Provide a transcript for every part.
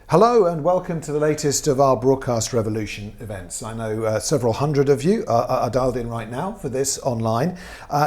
Hello and welcome to the latest of our Broadcast Revolution events. I know several hundred of you are dialed in right now for this online.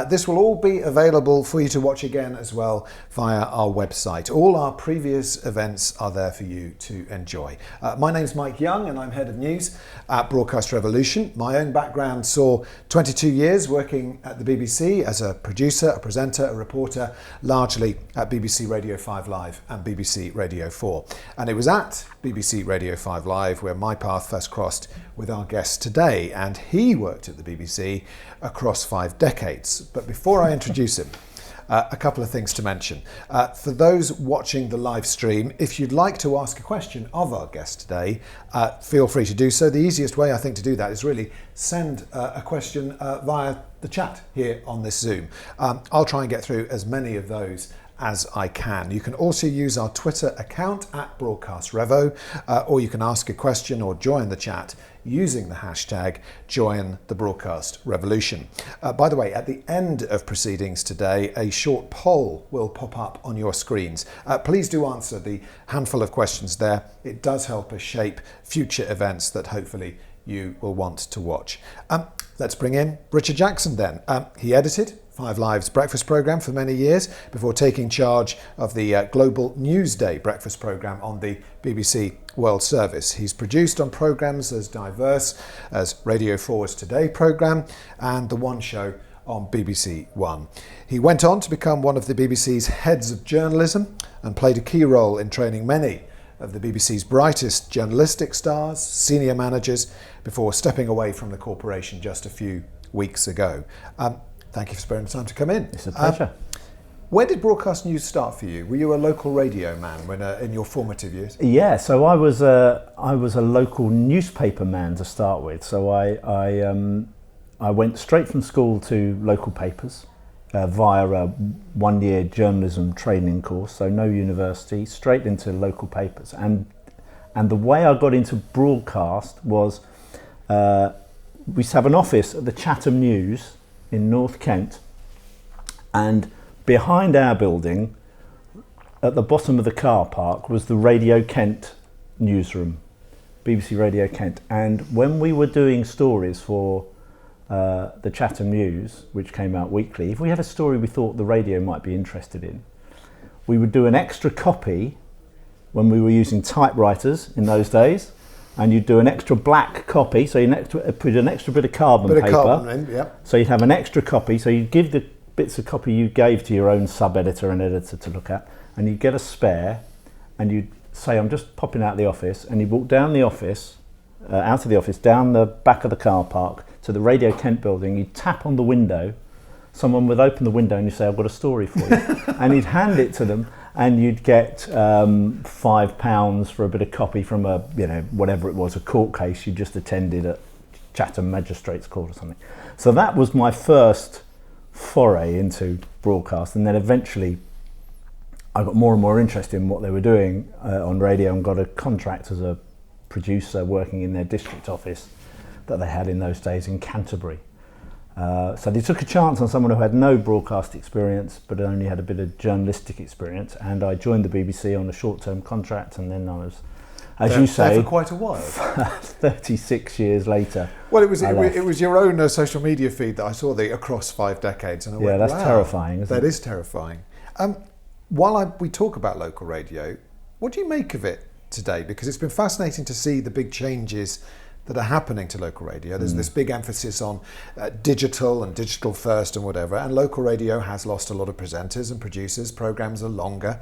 This will all be available for you to watch again as well via our website. All our previous events are there for you to enjoy. My name's Mike Young and I'm Head of News at Broadcast Revolution. My own background saw 22 years working at the BBC as a producer, a presenter, a reporter, largely at BBC Radio 5 Live and BBC Radio 4. And it was at BBC Radio 5 Live where my path first crossed with our guest today, and he worked at the BBC across 5 decades. But before I introduce him, a couple of things to mention. For those watching the live stream, if you'd like to ask a question of our guest today, feel free to do so. The easiest way I think to do that is really send a question via the chat here on this Zoom. I'll try and get through as many of those as I can. You can also use our Twitter account at Broadcast Revo, or you can ask a question or join the chat using the hashtag Join the Broadcast Revolution. By the way, at the end of proceedings today, a short poll will pop up on your screens. Please do answer the handful of questions there. It does help us shape future events that hopefully you will want to watch. Let's bring in Richard Jackson then. He edited 5 Live's breakfast programme for many years before taking charge of the Global Newsday breakfast programme on the BBC World Service. He's produced on programmes as diverse as Radio 4's Today programme and The One Show on BBC One. He went on to become one of the BBC's heads of journalism and played a key role in training many of the BBC's brightest journalistic stars, senior managers, before stepping away from the corporation just a few weeks ago. Thank you for sparing the time to come in. It's a pleasure. Where did broadcast news start for you? Were you a local radio man when in your formative years? Yeah, so I was a local newspaper man to start with. So I went straight from school to local papers via a 1-year journalism training course. So no university, straight into local papers. And the way I got into broadcast was we used to have an office at the Chatham News in North Kent, and behind our building at the bottom of the car park was the Radio Kent newsroom, BBC Radio Kent. And when we were doing stories for the Chatham News, which came out weekly, if we had a story we thought the radio might be interested in, we would do an extra copy when we were using typewriters in those days, and you'd do an extra black copy, so you put an extra bit of carbon paper. So you'd have an extra copy, so you'd give the bits of copy you gave to your own sub-editor and editor to look at, and you'd get a spare, and you'd say, I'm just popping out of the office, and you'd walk down the office, out of the office, down the back of the car park to the Radio Kent building, you'd tap on the window, someone would open the window and you'd say, I've got a story for you. And you'd hand it to them, and you'd get £5 for a bit of copy from a, whatever it was, a court case you just attended at Chatham Magistrates Court or something. So that was my first foray into broadcast, and then eventually I got more and more interested in what they were doing on radio and got a contract as a producer working in their district office that they had in those days in Canterbury. So they took a chance on someone who had no broadcast experience but only had a bit of journalistic experience, and I joined the BBC on a short-term contract, and then I was, as you say, there for quite a while. 36 years later. Well, it was your own social media feed that I saw across 5 decades, and I went, that's wow, terrifying, isn't it? That is terrifying. While we talk about local radio, what do you make of it today? Because it's been fascinating to see the big changes that are happening to local radio. There's this big emphasis on digital and digital first and whatever, and local radio has lost a lot of presenters and producers. Programs are longer.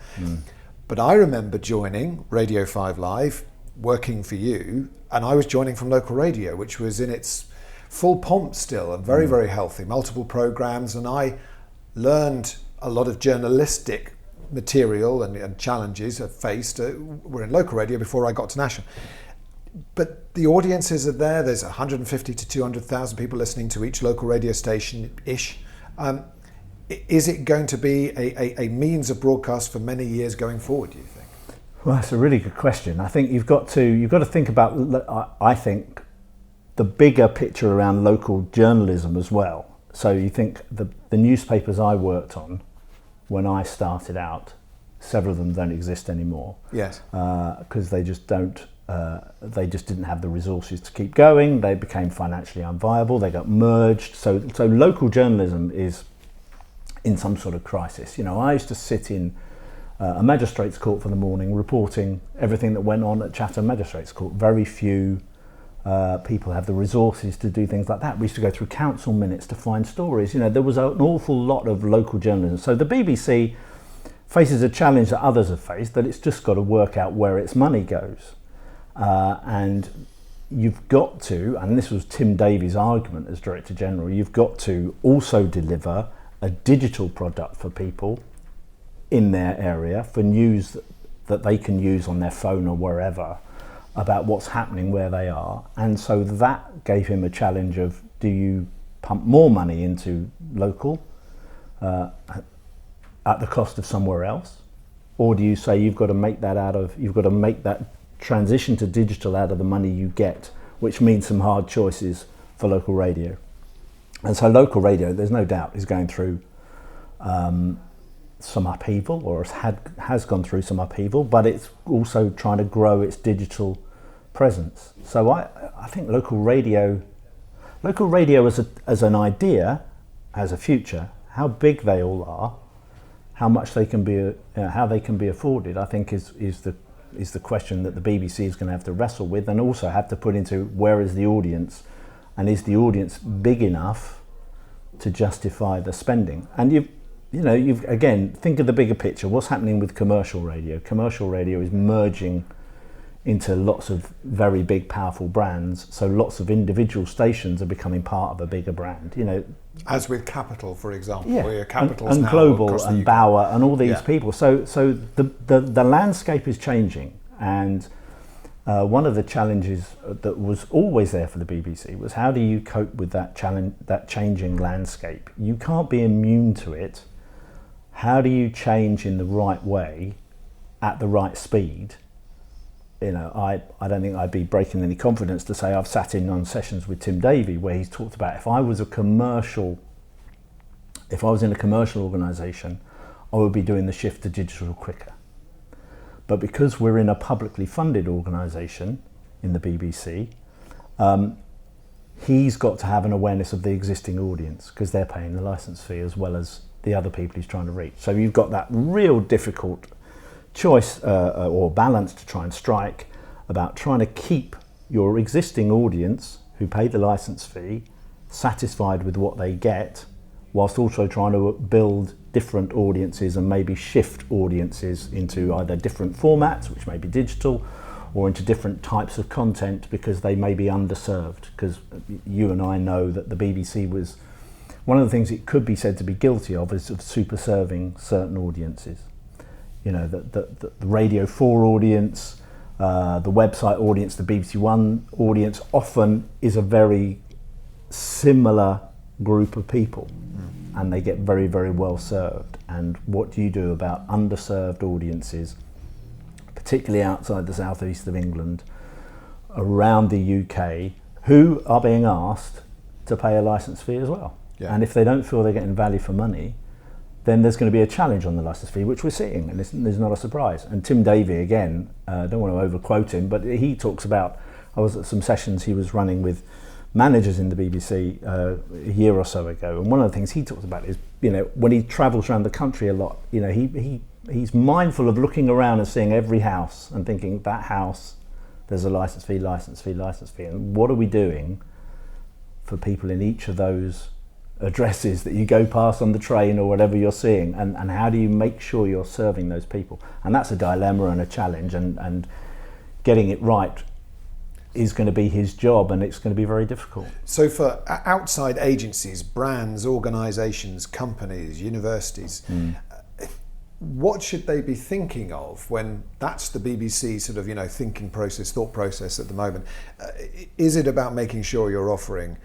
But I remember joining Radio 5 Live, working for you, and I was joining from local radio, which was in its full pomp still and very, very healthy, multiple programs, and I learned a lot of journalistic material and challenges I've faced were in local radio before I got to national. But the audiences are there. There's 150 to 200,000 people listening to each local radio station-ish. Is it going to be a means of broadcast for many years going forward, do you think? Well, that's a really good question. I think you've got to think about, I think, the bigger picture around local journalism as well. So you think the newspapers I worked on when I started out several of them don't exist anymore. Yes. Because they just don't. They just didn't have the resources to keep going. They became financially unviable. They got merged. So local journalism is in some sort of crisis. You know, I used to sit in a magistrate's court for the morning, reporting everything that went on at Chatham Magistrates Court. Very few people have the resources to do things like that. We used to go through council minutes to find stories. You know, there was an awful lot of local journalism. So the BBC faces a challenge that others have faced, that it's just got to work out where its money goes. And you've got to, and this was Tim Davies' argument as Director General, you've got to also deliver a digital product for people in their area, for news that they can use on their phone or wherever, about what's happening where they are. And so that gave him a challenge of, do you pump more money into local at the cost of somewhere else, or do you say you've got to make that transition to digital out of the money you get, which means some hard choices for local radio. And so local radio, there's no doubt, is going through some upheaval, or has gone through some upheaval, but it's also trying to grow its digital presence. So I think local radio as an idea has a future. How big they all are, how much they can be, how they can be afforded, I think is the question that the BBC is going to have to wrestle with, and also have to put into where is the audience, and is the audience big enough to justify the spending. And you've again, think of the bigger picture. What's happening with commercial radio? Commercial radio is merging into lots of very big, powerful brands. So lots of individual stations are becoming part of a bigger brand. You know, as with Capital, for example, yeah, where Capital's and now Global and UK. Bauer and all these people. So the landscape is changing, and one of the challenges that was always there for the BBC was, how do you cope with that challenge, that changing landscape? You can't be immune to it. How do you change in the right way at the right speed? You know, I don't think I'd be breaking any confidence to say I've sat in on sessions with Tim Davie where he's talked about, if I was in a commercial organisation, I would be doing the shift to digital quicker. But because we're in a publicly funded organisation in the BBC, he's got to have an awareness of the existing audience, because they're paying the licence fee as well as the other people he's trying to reach. So you've got that real difficult choice or balance to try and strike about trying to keep your existing audience who pay the licence fee satisfied with what they get, whilst also trying to build different audiences and maybe shift audiences into either different formats, which may be digital, or into different types of content, because they may be underserved. Because you and I know that the BBC was, one of the things it could be said to be guilty of is of super serving certain audiences. You know, the Radio 4 audience, the website audience, the BBC One audience often is a very similar group of people, and they get very, very well served. And what do you do about underserved audiences, particularly outside the southeast of England, around the UK, who are being asked to pay a licence fee as well? Yeah. And if they don't feel they're getting value for money, then there's going to be a challenge on the licence fee, which we're seeing, and there's not a surprise. And Tim Davie, again, I don't want to overquote him, but he talks about, I was at some sessions he was running with managers in the BBC a year or so ago, and one of the things he talks about is, you know, when he travels around the country a lot, you know, he's mindful of looking around and seeing every house and thinking, that house, there's a licence fee, and what are we doing for people in each of those addresses that you go past on the train or whatever you're seeing, and how do you make sure you're serving those people? And that's a dilemma and a challenge, and getting it right is going to be his job, and it's going to be very difficult. So for outside agencies, brands, organisations, companies, universities, what should they be thinking of when that's the BBC sort of, you know, thought process at the moment? Is it about making sure you're offering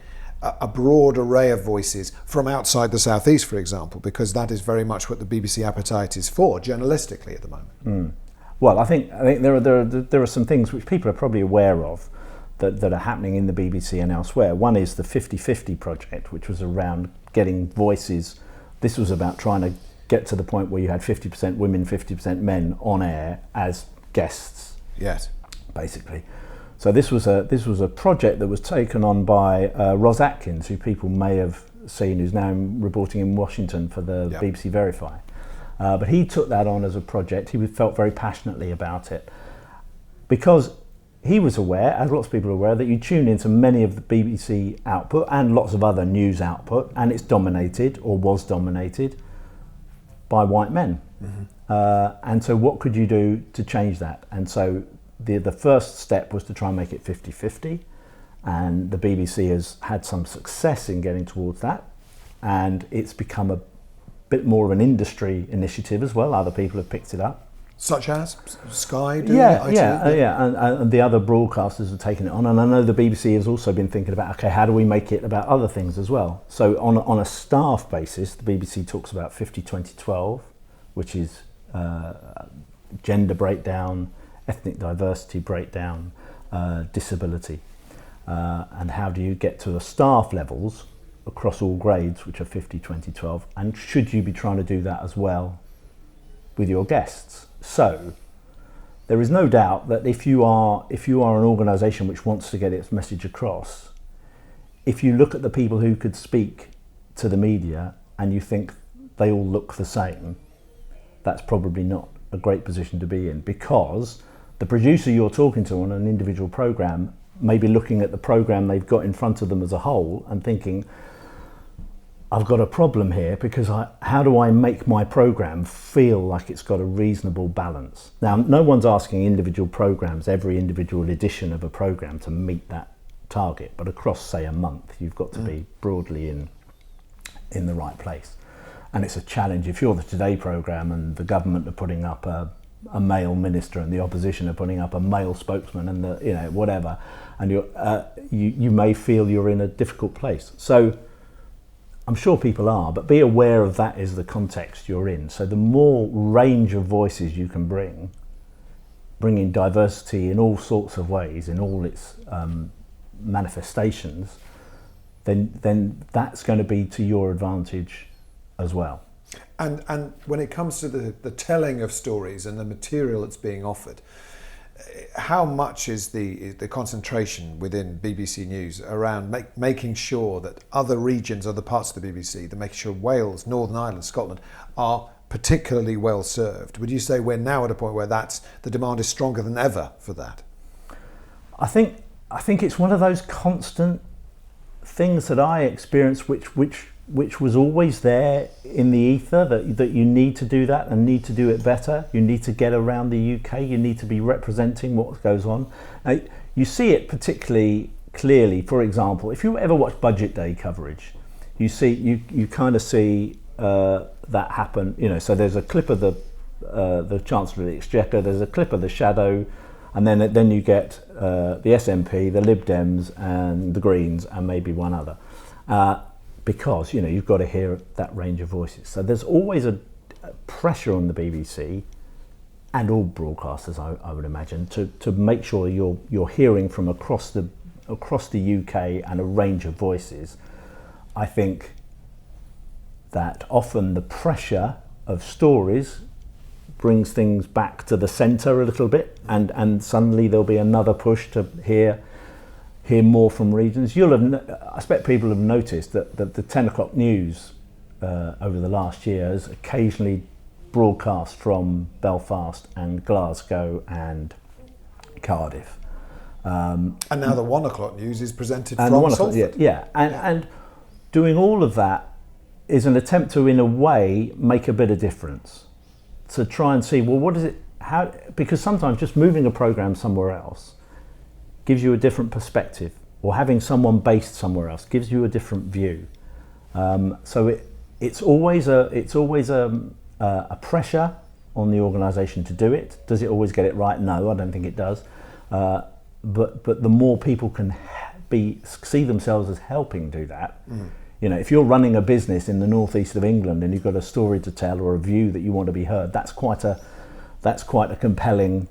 a broad array of voices from outside the southeast, for example, because that is very much what the BBC appetite is for journalistically at the moment? Well, I think there are some things which people are probably aware of that are happening in the BBC and elsewhere. One is the 50/50 project, which was around getting voices. This was about trying to get to the point where you had 50% women, 50% men on air as guests. Yes. Basically. So this was a project that was taken on by Ros Atkins, who people may have seen, who's now reporting in Washington for the BBC Verifier. But he took that on as a project. He felt very passionately about it because he was aware, as lots of people are aware, that you tune into many of the BBC output and lots of other news output, and it's dominated, or was dominated, by white men. And so what could you do to change that? And so the first step was to try and make it 50-50, and the BBC has had some success in getting towards that, and it's become a bit more of an industry initiative as well. Other people have picked it up. Such as Sky? And the other broadcasters have taken it on, and I know the BBC has also been thinking about, okay, how do we make it about other things as well? So on a staff basis, the BBC talks about 50-20-12, which is gender breakdown, ethnic diversity breakdown, disability, and how do you get to the staff levels across all grades, which are 50-20-12, and should you be trying to do that as well with your guests? So there is no doubt that if you are an organisation which wants to get its message across, if you look at the people who could speak to the media and you think they all look the same, that's probably not a great position to be in, because the producer you're talking to on an individual programme may be looking at the programme they've got in front of them as a whole and thinking, I've got a problem here, because how do I make my programme feel like it's got a reasonable balance? Now, no one's asking individual programmes, every individual edition of a programme, to meet that target, but across, say, a month, you've got to be broadly in the right place. And it's a challenge. If you're the Today programme and the government are putting up a male minister and the opposition are putting up a male spokesman and whatever, and you may feel you're in a difficult place. So I'm sure people are, but be aware of that is the context you're in. So the more range of voices you can bringing diversity in all sorts of ways, in all its manifestations, then that's going to be to your advantage as well. And when it comes to the telling of stories and the material that's being offered, how much is the concentration within BBC News around making sure that other regions, other parts of the BBC, that making sure Wales, Northern Ireland, Scotland are particularly well served? Would you say we're now at a point where the demand is stronger than ever for that? I think it's one of those constant things that I experienced, which was always there in the ether, that you need to do that and need to do it better. You need to get around the UK. You need to be representing what goes on. Now, you see it particularly clearly. For example, if you ever watch Budget Day coverage, you kind of see that happen. So there's a clip of the Chancellor of the Exchequer. There's a clip of the Shadow, and then you get the SNP, the Lib Dems, and the Greens, and maybe one other. Because you've got to hear that range of voices. So there's always a pressure on the BBC and all broadcasters, I would imagine, to make sure you're hearing from across the UK and a range of voices. I think that often the pressure of stories brings things back to the centre a little bit, and suddenly there'll be another push to hear more from regions. I expect people have noticed that the 10 o'clock news over the last year has occasionally broadcast from Belfast and Glasgow and Cardiff. And now the 1 o'clock news is presented from Salford. And doing all of that is an attempt to, in a way, make a bit of difference. To try and see, well, what is it, because sometimes just moving a programme somewhere else gives you a different perspective, or having someone based somewhere else gives you a different view. So it's always a pressure on the organisation to do it. Does it always get it right? No, I don't think it does. But the more people can see themselves as helping do that. If you're running a business in the northeast of England and you've got a story to tell or a view that you want to be heard, that's quite a compelling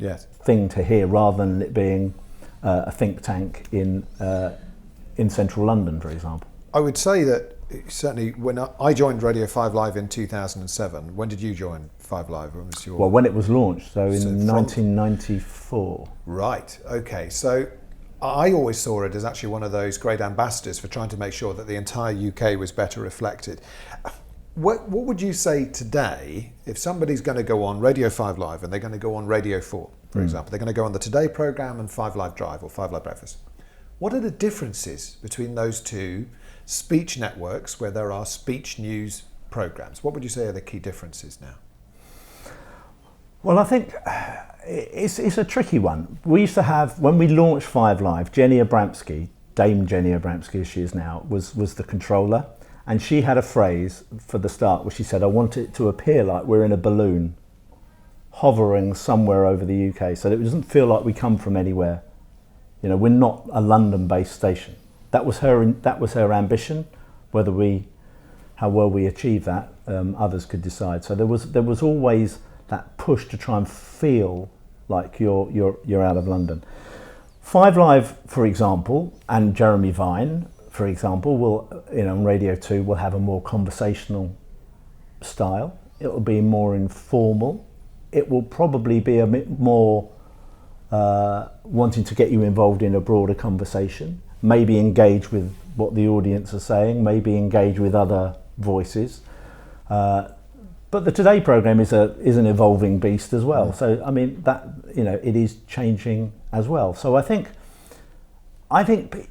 thing to hear, rather than it being a think tank in central London, for example. I would say that certainly when I joined Radio 5 Live in 2007. When did you join 5 Live? When was your... Well, when it was launched, so in from- 1994. Right, okay. So I always saw it as actually one of those great ambassadors for trying to make sure that the entire UK was better reflected. What would you say today if somebody's going to go on Radio 5 Live and they're going to go on Radio 4, for example? They're going to go on the Today programme and 5 Live Drive or 5 Live Breakfast. What are the differences between those two speech networks where there are speech news programmes? What would you say are the key differences now? Well, I think it's a tricky one. We used to have, when we launched 5 Live, Jenny Abramsky, Dame Jenny Abramsky as she is now, was the controller. And she had a phrase for the start where she said, I want it to appear like we're in a balloon hovering somewhere over the UK so that it doesn't feel like we come from anywhere. You know, we're not a London-based station. That was her ambition. How well we achieve that, others could decide. So there was always that push to try and feel like you're out of London. 5 Live, for example, and Jeremy Vine, for example, will, on Radio 2 will have a more conversational style. It will be more informal. It will probably be a bit more wanting to get you involved in a broader conversation, maybe engage with what the audience are saying, maybe engage with other voices. But the Today programme is an evolving beast as well. So I mean that it is changing as well. So I think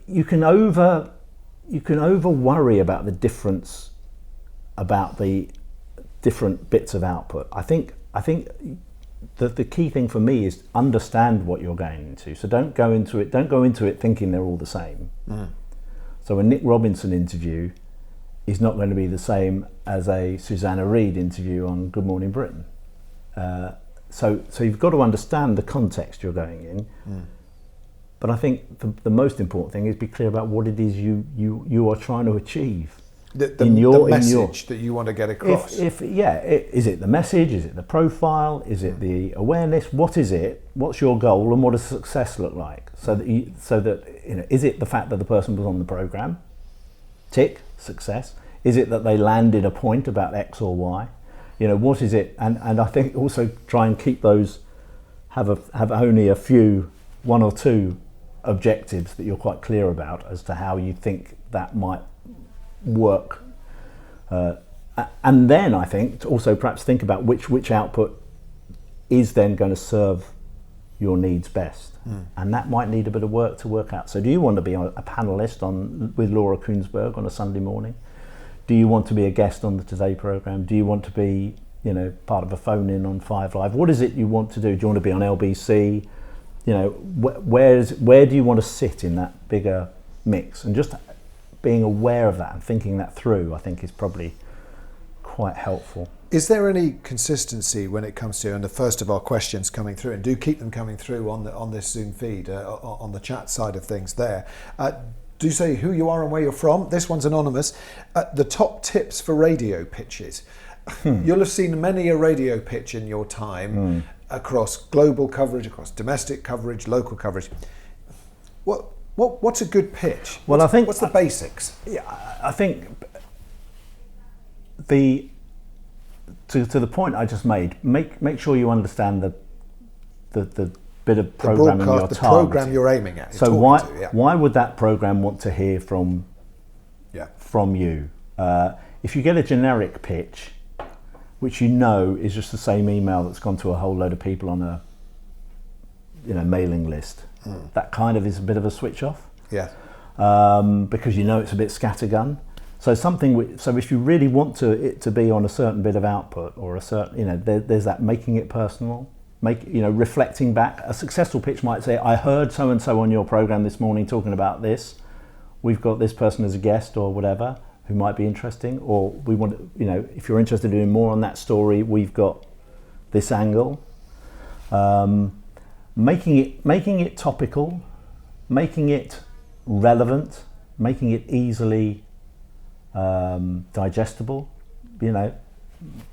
you can over worry about the difference, about the different bits of output. I think the key thing for me is understand what you're going into. So don't go into it thinking they're all the same. So a Nick Robinson interview is not going to be the same as a Susanna Reid interview on Good Morning Britain. So you've got to understand the context you're going in. But I think the most important thing is be clear about what it is you are trying to achieve. The message that you want to get across. Is it the message? Is it the profile? Is it the awareness? What is it? What's your goal, and what does success look like? So that is it the fact that the person was on the programme? Tick, success. Is it that they landed a point about X or Y? What is it? And I think also try and keep those, have only one or two objectives that you're quite clear about as to how you think that might work. And then I think to also perhaps think about which output is then going to serve your needs best. And that might need a bit of work to work out. So do you want to be a panellist with Laura Kuenssberg on a Sunday morning? Do you want to be a guest on the Today programme? Do you want to be part of a phone-in on 5 Live? What is it you want to do? Do you want to be on LBC? Where do you want to sit in that bigger mix? And just being aware of that and thinking that through, I think, is probably quite helpful. Is there any consistency when it comes to, and the first of our questions coming through, and do keep them coming through on this Zoom feed, on the chat side of things there. Do say who you are and where you're from. This one's anonymous. The top tips for radio pitches. You'll have seen many a radio pitch in your time across global coverage, across domestic coverage, local coverage. What's a good pitch? Well, I think what's the basics? Yeah, I think to the point I just made, make sure you understand the bit of programming you're targeting. The program you're aiming at. So why would that program want to hear from you? If you get a generic pitch, which is just the same email that's gone to a whole load of people on a mailing list, that kind of is a bit of a switch off. Yeah. Because it's a bit scattergun. So so if you really want it to be on a certain bit of output or a certain, there's that making it personal, reflecting back. A successful pitch might say, I heard so and so on your program this morning talking about this. We've got this person as a guest or whatever who might be interesting, or we want, if you're interested in more on that story, we've got this angle. Making it topical, making it relevant, making it easily digestible,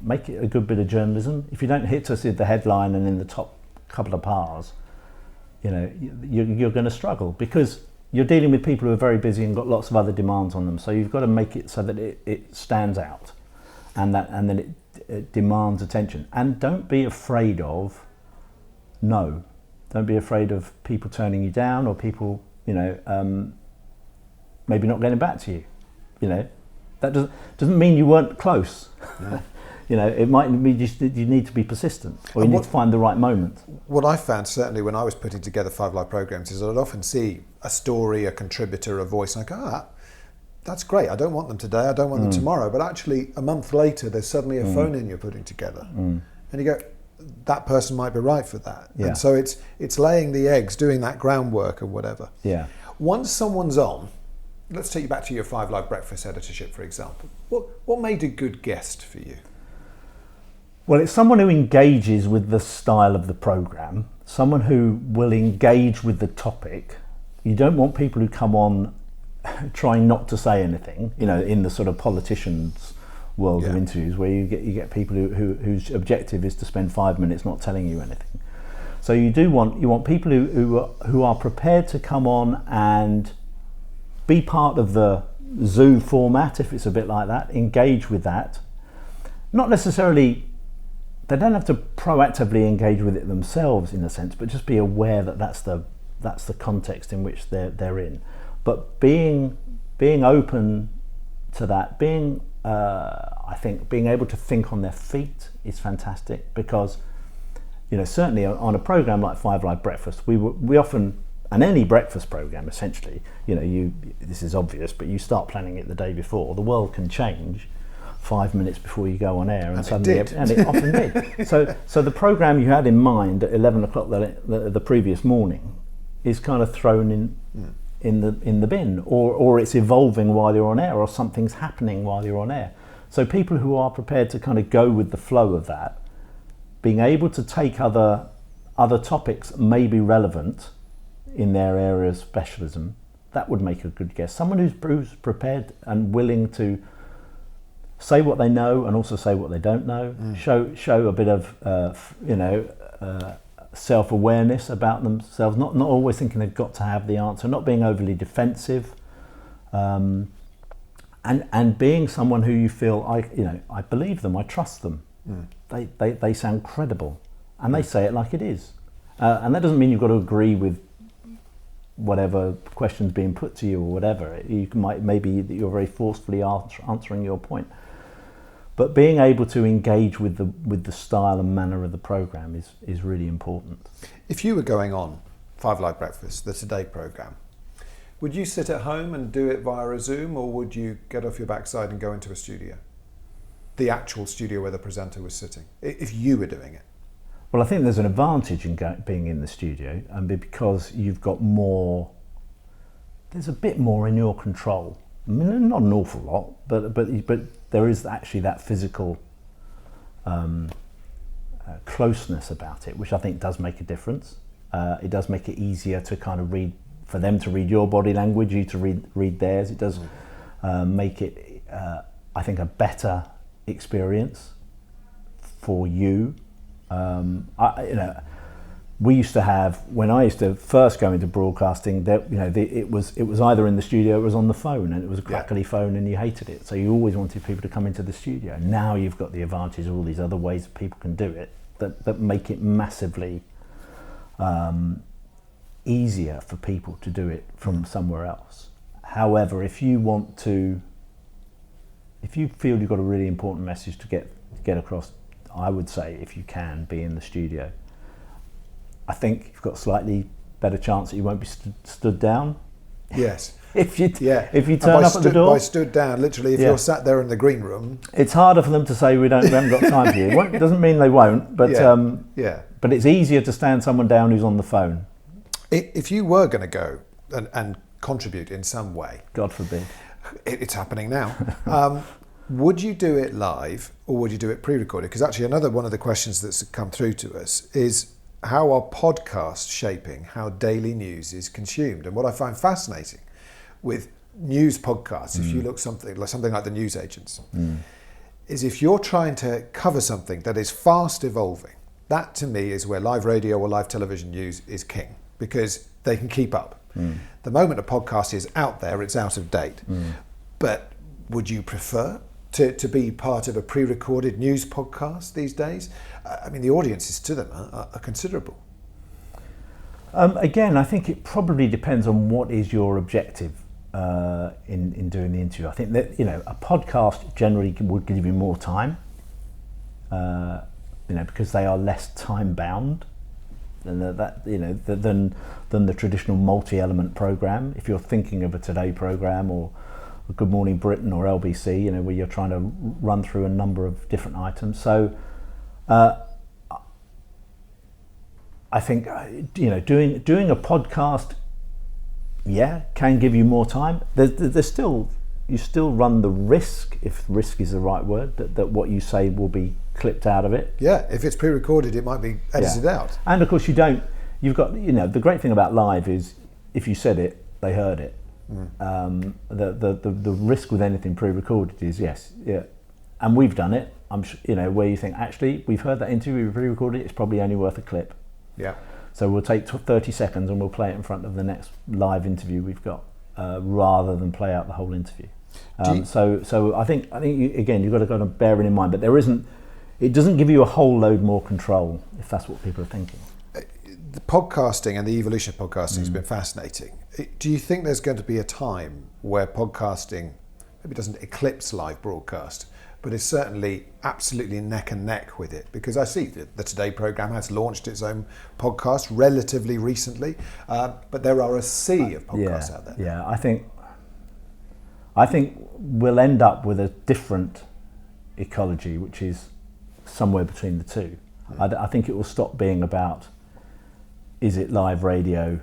make it a good bit of journalism. If you don't hit us with the headline and in the top couple of bars, you're going to struggle, because you're dealing with people who are very busy and got lots of other demands on them. So you've got to make it so that it stands out, and then it demands attention. And don't be afraid of no. Don't be afraid of people turning you down, or people, maybe not getting back to you. That doesn't mean you weren't close. Yeah. It might be just that you need to be persistent, or you need to find the right moment. What I found, certainly when I was putting together 5 Live programs, is I'd often see a story, a contributor, a voice, and I go, that's great. I don't want them today. I don't want them tomorrow. But actually, a month later, there's suddenly a phone in you're putting together, and you go, that person might be right for that. Yeah. And so it's laying the eggs, doing that groundwork or whatever. Yeah. Once someone's on, let's take you back to your 5 Live Breakfast editorship, for example. What made a good guest for you? Well, it's someone who engages with the style of the programme, someone who will engage with the topic. You don't want people who come on trying not to say anything, in the sort of politicians' world of interviews, where you get people whose objective is to spend 5 minutes not telling you anything. So you want people who are prepared to come on and be part of the zoo format, if it's a bit like that, engage with that. Not necessarily, they don't have to proactively engage with it themselves in a sense, but just be aware that that's the context in which they're in. But being open to that, I think being able to think on their feet is fantastic, because certainly on a program like 5 Live Breakfast, we often, and any breakfast program essentially, this is obvious, but you start planning it the day before. The world can change 5 minutes before you go on air, and suddenly it often did. So the program you had in mind at 11 o'clock the previous morning is kind of thrown in the bin, or it's evolving while you're on air, or something's happening while you're on air. So people who are prepared to kind of go with the flow of that, being able to take other topics may be relevant in their area of specialism, that would make a good guest. Someone who's prepared and willing to say what they know and also say what they don't know. Show a bit of self-awareness about themselves, not always thinking they've got to have the answer, not being overly defensive, and being someone who you feel, I believe them, I trust them. They sound credible, and they say it like it is, and that doesn't mean you've got to agree with whatever questions being put to you or whatever. Maybe that you're very forcefully answering your point. But being able to engage with the style and manner of the programme is really important. If you were going on 5 Live Breakfast, the Today programme, would you sit at home and do it via a Zoom, or would you get off your backside and go into a studio? The actual studio where the presenter was sitting, if you were doing it? Well, I think there's an advantage in being in the studio, and because you've got more, there's a bit more in your control. I mean, not an awful lot, but there is actually that physical closeness about it, which I think does make a difference. It does make it easier to kind of read, for them to read your body language, you to read theirs. It does make it, I think, a better experience for you. We used to have, when I used to first go into broadcasting, it was either in the studio or it was on the phone, and it was a crackly phone and you hated it. So you always wanted people to come into the studio. Now you've got the advantage of all these other ways that people can do it that make it massively easier for people to do it from somewhere else. However, if you feel you've got a really important message to get across, I would say, if you can, be in the studio. I think you've got a slightly better chance that you won't be stood down. Yes. If you turn up at the door. By stood down, literally, if you're sat there in the green room. It's harder for them to say we haven't got time for you. It doesn't mean they won't, but but it's easier to stand someone down who's on the phone. If you were going to go and contribute in some way, God forbid, it's happening now. Would you do it live or would you do it pre-recorded? Because actually another one of the questions that's come through to us is, how are podcasts shaping how daily news is consumed? And what I find fascinating with news podcasts, if you look something like the news agents, is if you're trying to cover something that is fast evolving, that to me is where live radio or live television news is king. because they can keep up. The moment a podcast is out there, it's out of date. But would you prefer to be part of a pre-recorded news podcast these days? I mean, the audiences to them are considerable. Again, I think it probably depends on what is your objective in doing the interview. I think that, a podcast generally would give you more time, because they are less time bound than than the traditional multi-element program. If you're thinking of a Today program or a Good Morning Britain or LBC, where you're trying to run through a number of different items. So I think doing a podcast, can give you more time. You still run the risk, if risk is the right word, that what you say will be clipped out of it. Yeah, if it's pre-recorded, it might be edited out. And of course you've got, the great thing about live is if you said it, they heard it. The risk with anything pre-recorded is and we've done it. I'm where you think actually we've heard that interview, we pre-recorded it, it's probably only worth a clip. Yeah. So we'll take 30 seconds and we'll play it in front of the next live interview we've got, rather than play out the whole interview. So I think you've got to kind of bear it in mind, but it doesn't give you a whole load more control if that's what people are thinking. The podcasting and the evolution of podcasting has been fascinating. Do you think there's going to be a time where podcasting maybe doesn't eclipse live broadcast, but is certainly absolutely neck and neck with it? Because I see that the Today programme has launched its own podcast relatively recently, but there are a sea of podcasts out there. Yeah, I think we'll end up with a different ecology, which is somewhere between the two. I think it will stop being about, is it live radio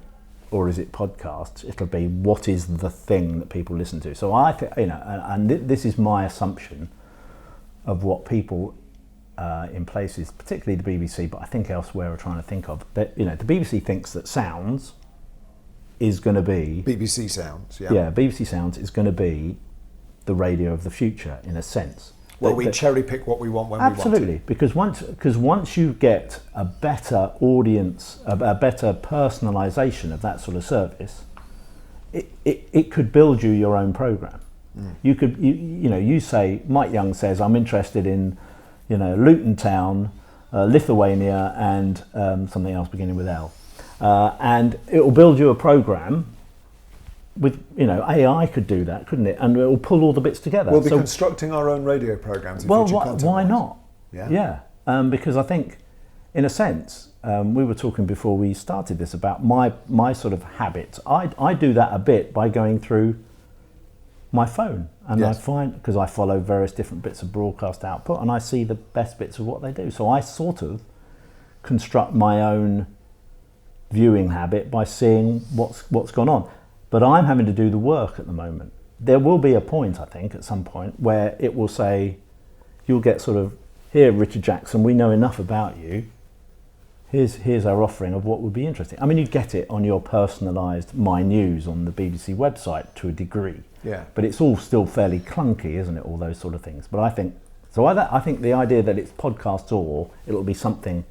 or is it podcasts? It'll be, what is the thing that people listen to? So I think, and this is my assumption of what people in places, particularly the BBC, but I think elsewhere are trying to think of, that, the BBC thinks that sounds is going to be... BBC Sounds, Yeah, BBC Sounds is going to be the radio of the future, in a sense. Well, we cherry pick what we want when we want it. Absolutely, because once you get a better audience, a better personalisation of that sort of service, it could build you your own programme. You could, you say, Mike Young says, I'm interested in, Luton Town, Lithuania, and something else beginning with L, and it will build you a programme. With AI could do that, couldn't it? And it will pull all the bits together. We'll be constructing our own radio programmes. Well, why not? Yeah. Because I think, in a sense, we were talking before we started this about my sort of habits. I do that a bit by going through my phone, and I find, because I follow various different bits of broadcast output, and I see the best bits of what they do. So I sort of construct my own viewing habit by seeing what's gone on. But I'm having to do the work at the moment. There will be a point, I think, at some point, where it will say, you'll get sort of, here, Richard Jackson, we know enough about you. Here's our offering of what would be interesting. I mean, you get it on your personalised My News on the BBC website to a degree. Yeah. But it's all still fairly clunky, isn't it? All those sort of things. But I think the idea that it's podcasts or it'll be something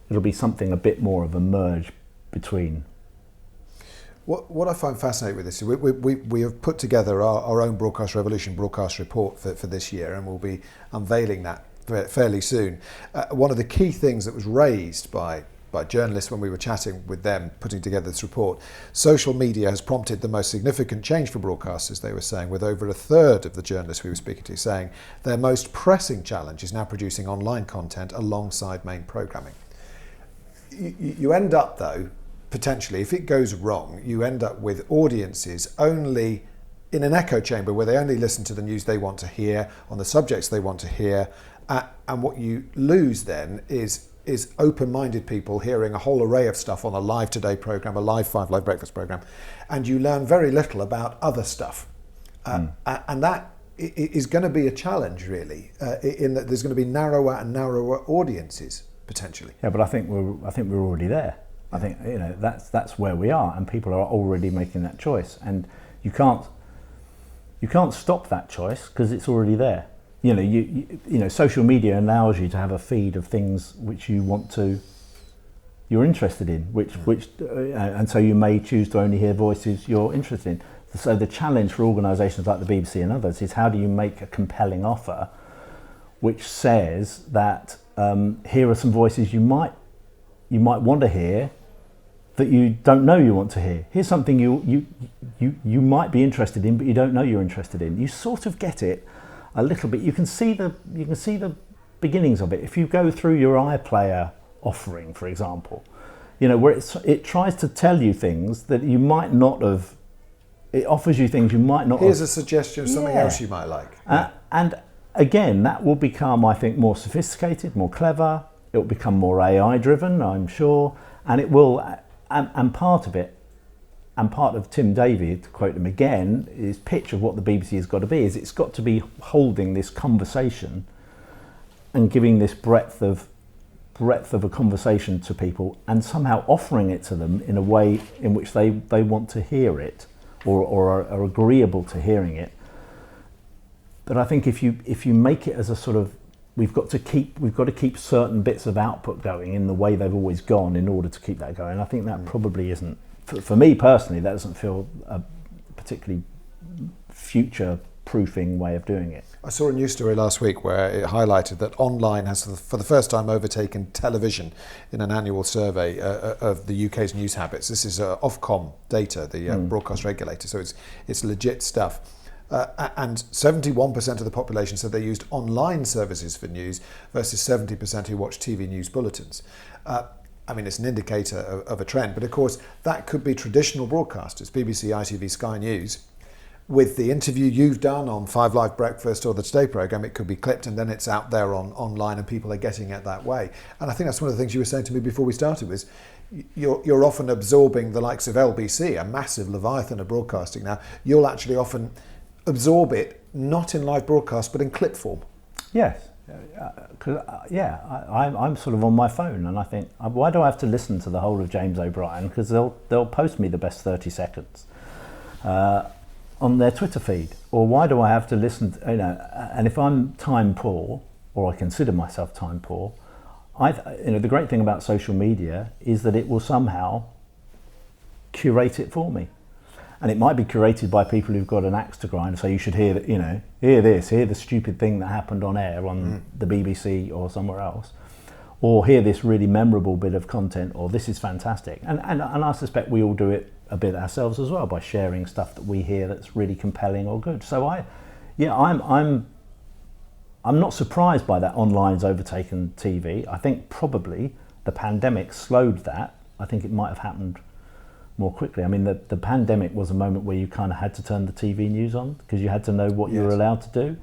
a bit more of a merge between. What I find fascinating with this is we have put together our own Broadcast Revolution broadcast report for this year, and we'll be unveiling that fairly soon. One of the key things that was raised by journalists when we were chatting with them, putting together this report, social media has prompted the most significant change for broadcasters, they were saying, with over a third of the journalists we were speaking to saying their most pressing challenge is now producing online content alongside main programming. You end up, though, potentially, if it goes wrong, you end up with audiences only in an echo chamber where they only listen to the news they want to hear, on the subjects they want to hear, and what you lose then is open-minded people hearing a whole array of stuff on a live Today programme, a live 5 Live Breakfast programme, and you learn very little about other stuff. And that is going to be a challenge, really, in that there's going to be narrower and narrower audiences, potentially. Yeah, but I think we're already there. I think that's where we are, and people are already making that choice, and you can't stop that choice because it's already there. Social media allows you to have a feed of things which you want to you're interested in, and so you may choose to only hear voices you're interested in. So the challenge for organisations like the BBC and others is, how do you make a compelling offer which says that here are some voices you might want to hear that you don't know you want to hear. Here's something you might be interested in, but you don't know you're interested in. You sort of get it a little bit. You can see the beginnings of it if you go through your iPlayer offering, for example. Where it tries to tell you things that you might not have. It offers you things you might not. Here's a suggestion of something else you might like. And again, that will become, I think, more sophisticated, more clever. It will become more AI driven, I'm sure, and it will. And part of it, and part of Tim Davie, to quote him again, his pitch of what the BBC has got to be is it's got to be holding this conversation and giving this breadth of a conversation to people, and somehow offering it to them in a way in which they want to hear it, or are agreeable to hearing it. But I think if you make it as a sort of, we've got to keep certain bits of output going in the way they've always gone in order to keep that going. I think that probably isn't, for me personally, that doesn't feel a particularly future-proofing way of doing it. I saw a news story last week where it highlighted that online has, for the first time, overtaken television in an annual survey of the UK's news habits. This is Ofcom data, the broadcast regulator, so it's legit stuff. And 71% of the population said they used online services for news versus 70% who watch TV news bulletins. It's an indicator of a trend, but of course that could be traditional broadcasters, BBC, ITV, Sky News. With the interview you've done on 5 Live Breakfast or the Today programme, it could be clipped and then it's out there online and people are getting it that way. And I think that's one of the things you were saying to me before we started was you're often absorbing the likes of LBC, a massive leviathan of broadcasting now. You'll actually often absorb it, not in live broadcast, but in clip form. Yes. I'm sort of on my phone and I think, why do I have to listen to the whole of James O'Brien? Because they'll post me the best 30 seconds. On their Twitter feed, or why do I have to listen to, and if I'm time poor, or I consider myself time poor, the great thing about social media is that it will somehow curate it for me, and it might be curated by people who've got an axe to grind, so you should hear hear the stupid thing that happened on air on the BBC or somewhere else, or hear this really memorable bit of content, or this is fantastic, and I suspect we all do it a bit ourselves as well by sharing stuff that we hear that's really compelling or good. So I'm not surprised by that online's overtaken TV. I think probably the pandemic slowed that. I think it might have happened more quickly. I mean, the pandemic was a moment where you kind of had to turn the TV news on because you had to know what you were allowed to do.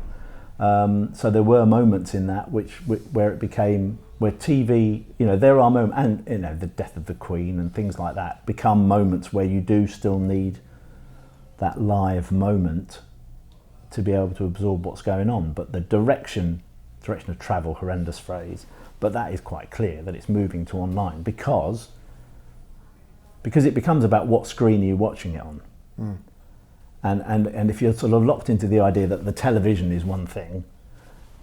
So there were moments in that where it became, where TV, there are moments, and the death of the Queen and things like that become moments where you do still need that live moment to be able to absorb what's going on. But the direction of travel, horrendous phrase, but that is quite clear that it's moving to online because it becomes about what screen are you watching it on. And if you're sort of locked into the idea that the television is one thing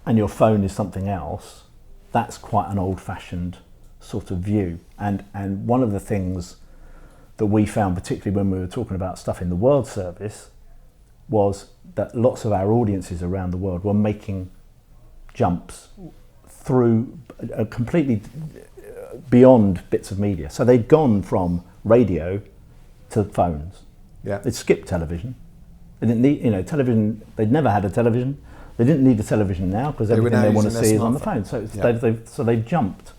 and your phone is something else, that's quite an old-fashioned sort of view. And one of the things that we found, particularly when we were talking about stuff in the World Service, was that lots of our audiences around the world were making jumps through completely beyond bits of media. So they'd gone from radio to phones. Yeah. They'd skipped television. They didn't need, television. They'd never had a television. They didn't need a television now because everything they want to see is on the phone. So they've jumped,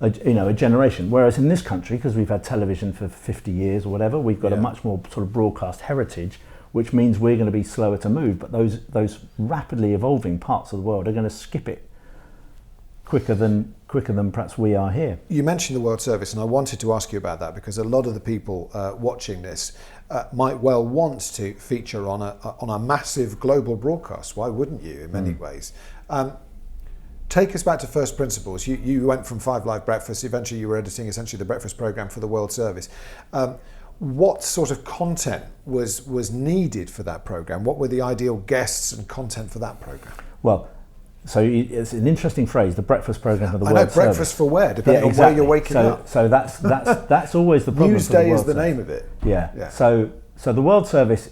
a generation. Whereas in this country, because we've had television for 50 years or whatever, we've got a much more sort of broadcast heritage, which means we're going to be slower to move. But those rapidly evolving parts of the world are going to skip it quicker than perhaps we are here. You mentioned the World Service, and I wanted to ask you about that because a lot of the people watching this might well want to feature on a massive global broadcast. Why wouldn't you, in many ways? Take us back to first principles. You went from 5 Live Breakfast, eventually you were editing essentially the breakfast programme for the World Service. What sort of content was needed for that programme? What were the ideal guests and content for that programme? Well, So it's an interesting phrase, the breakfast program of the I World know, breakfast Service. for where, depending on exactly. where you're waking up. So that's always the problem. Newsday is the Service. name of it. Yeah. So the World Service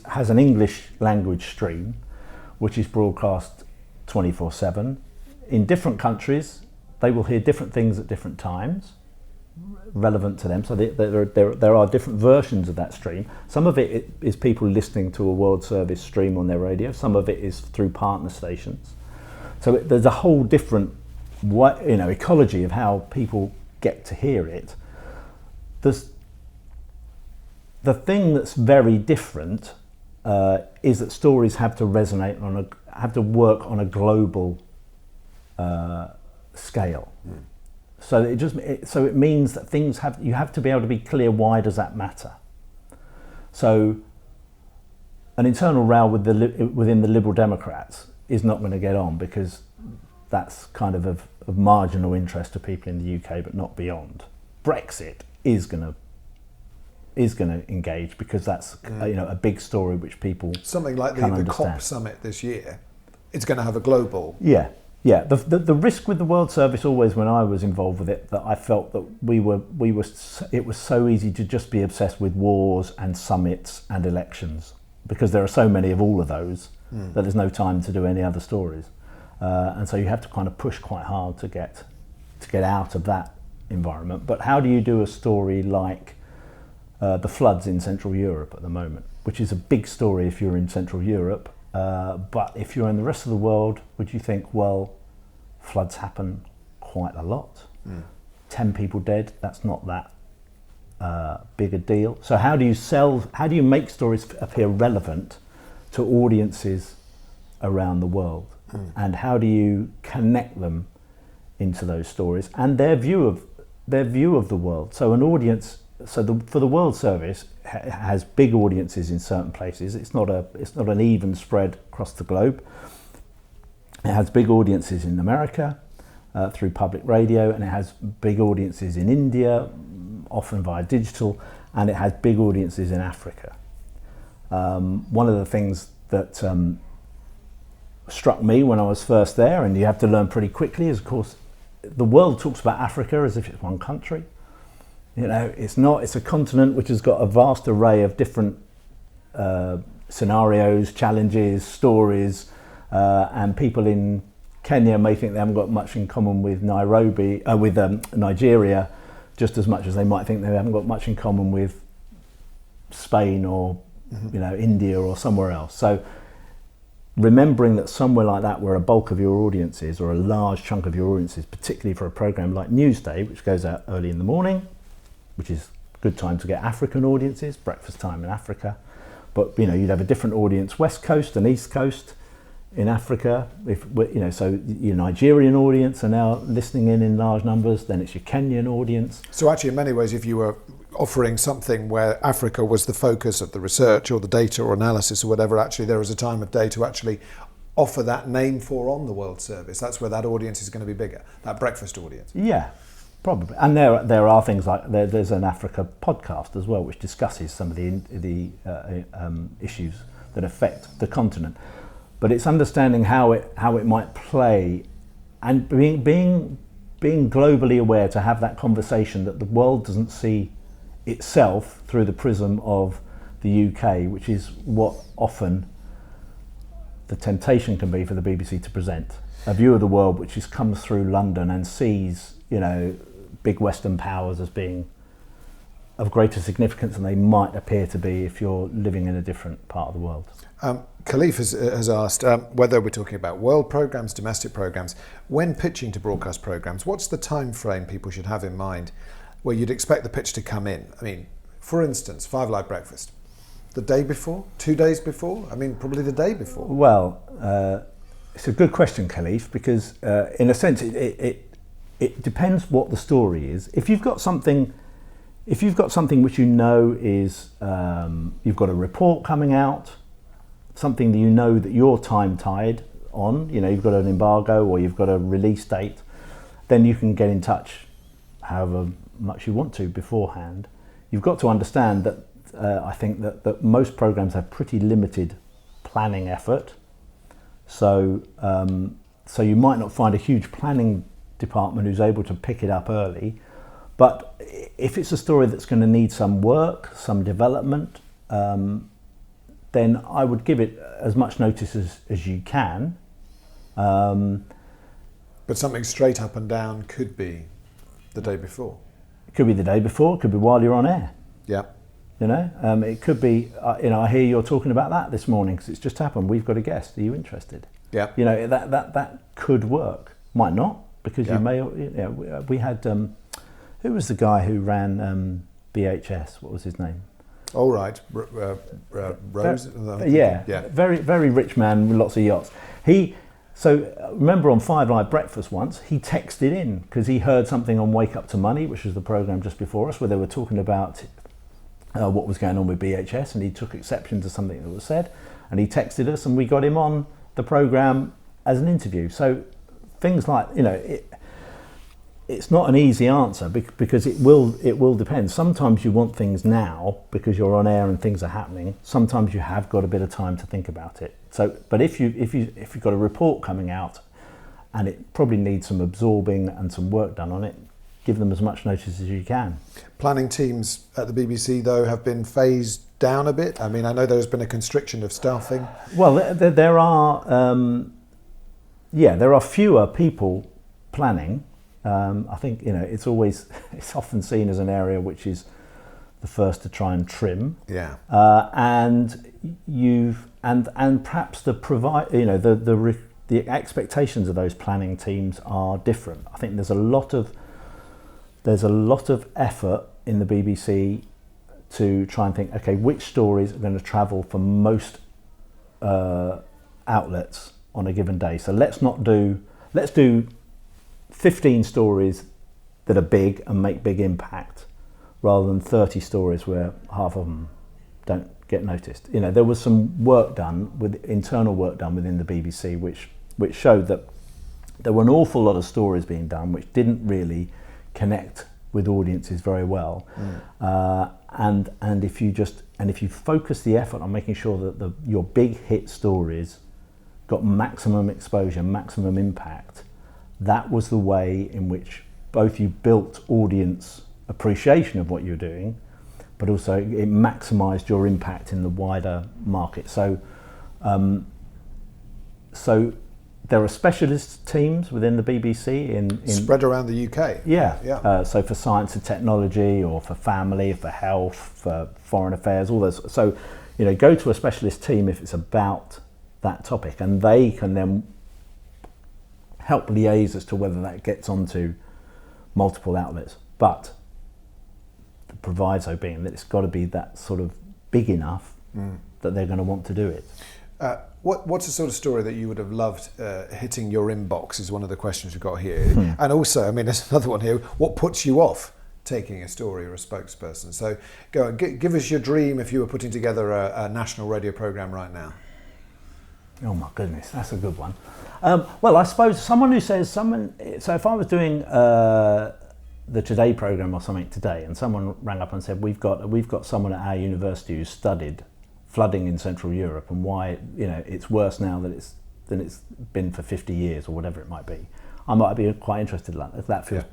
has an English language stream, which is broadcast 24/7. In different countries, they will hear different things at different times, relevant to them. So there are different versions of that stream. Some of it is people listening to a World Service stream on their radio. Some of it is through partner stations. So there's a whole different ecology of how people get to hear it. The thing that's very different is that stories have to resonate have to work on a global scale. So it means that you have to be able to be clear, why does that matter? So an internal row within the Liberal Democrats is not going to get on, because that's kind of marginal interest to people in the UK, but not beyond. Brexit is going to engage, because that's a big story which people something like the COP summit this year. It's going to have a global. Yeah. The risk with the World Service always, when I was involved with it, that I felt that it was so easy to just be obsessed with wars and summits and elections, because there are so many of all of those that there's no time to do any other stories, and so you have to kind of push quite hard to get out of that environment. But how do you do a story like the floods in Central Europe at the moment, which is a big story if you're in Central Europe? But if you're in the rest of the world, would you think, well, floods happen quite a lot. 10 people dead, that's not that big a deal. So how do you make stories appear relevant to audiences around the world? And how do you connect them into those stories and their view of the world? So an audience, for the World Service, has big audiences in certain places. It's not an even spread across the globe. It has big audiences in America through public radio, and it has big audiences in India, often via digital, and it has big audiences in Africa. One of the things that struck me when I was first there, and you have to learn pretty quickly, is, of course, the world talks about Africa as if it's one country. You know, it's not. It's a continent which has got a vast array of different scenarios, challenges, stories, and people in Kenya may think they haven't got much in common with Nigeria, just as much as they might think they haven't got much in common with Spain or India or somewhere else. So remembering that somewhere like that, where a bulk of your audience is, or a large chunk of your audience is, particularly for a program like Newsday, which goes out early in the morning, which is a good time to get African audiences, breakfast time in Africa. But you'd have a different audience West Coast and East Coast in Africa. So your Nigerian audience are now listening in large numbers. Then it's your Kenyan audience. So actually, in many ways, if you were offering something where Africa was the focus of the research or the data or analysis or whatever, actually there is a time of day to actually offer that name for on the World Service. That's where that audience is going to be bigger, that breakfast audience. Yeah, probably. And there are things like there's an Africa podcast as well, which discusses some of the issues that affect the continent. But it's understanding how it might play, and being globally aware to have that conversation that the world doesn't see itself through the prism of the UK, which is what often the temptation can be for the BBC to present. A view of the world which just comes through London and sees, big Western powers as being of greater significance than they might appear to be if you're living in a different part of the world. Khalif has asked whether we're talking about world programmes, domestic programmes. When pitching to broadcast programmes, what's the time frame people should have in mind where you'd expect the pitch to come in? I mean, for instance, 5 Live Breakfast, the day before, 2 days before? I mean, probably the day before. Well, it's a good question, Khalif, because in a sense it depends what the story is. If you've got something which is, you've got a report coming out, something that that you're time tied on, you've got an embargo or you've got a release date, then you can get in touch however much you want to beforehand. You've got to understand that I think that most programs have pretty limited planning effort. So so you might not find a huge planning department who's able to pick it up early. But if it's a story that's going to need some work, some development, then I would give it as much notice as you can. But something straight up and down could be the day before. It could be the day before, it could be while you're on air. Yeah. You know, it could be, I hear you're talking about that this morning because it's just happened. We've got a guest. Are you interested? Yeah. You know, that could work. Might not, because you may, we had, who was the guy who ran BHS? What was his name? All right. Rose? Yeah. Very, very rich man with lots of yachts. So remember on 5 Live Breakfast once, he texted in because he heard something on Wake Up to Money, which was the programme just before us, where they were talking about what was going on with BHS, and he took exception to something that was said, and he texted us, and we got him on the programme as an interview. So things like, you know, it's not an easy answer because it will depend. Sometimes you want things now because you're on air and things are happening. Sometimes you have got a bit of time to think about it. So, but if you've got a report coming out and it probably needs some absorbing and some work done on it, give them as much notice as you can. Planning teams at the BBC though have been phased down a bit. I mean, I know there's been a constriction of staffing. Well, there are fewer people planning. I think, you know, it's often seen as an area which is the first to try and trim. Yeah. And perhaps the expectations of those planning teams are different. I think there's a lot of effort in the BBC to try and think, okay, which stories are going to travel for most outlets on a given day. So let's do 15 stories that are big and make big impact, rather than 30 stories where half of them don't get noticed. You know, there was some internal work done within the BBC, which showed that there were an awful lot of stories being done which didn't really connect with audiences very well. And if you focus the effort on making sure that your big hit stories got maximum exposure, maximum impact, that was the way in which both you built audience appreciation of what you're doing, but also it maximised your impact in the wider market. So there are specialist teams within the BBC in spread around the UK. Yeah. So for science and technology, or for family, for health, for foreign affairs, all those. So, you know, go to a specialist team if it's about that topic, and they can then help liaise as to whether that gets onto multiple outlets. But the proviso being that it's got to be that sort of big enough that they're going to want to do it. What's the sort of story that you would have loved hitting your inbox is one of the questions we've got here. And also, I mean, there's another one here. What puts you off taking a story or a spokesperson? So go on, give us your dream if you were putting together a national radio programme right now. Oh my goodness, that's a good one. Well, I suppose someone who says so if I was doing the Today programme or something today, and someone rang up and said, we've got someone at our university who studied flooding in Central Europe and why, you know, it's worse now than it's been for 50 years or whatever it might be, I might be quite interested in that. If that feels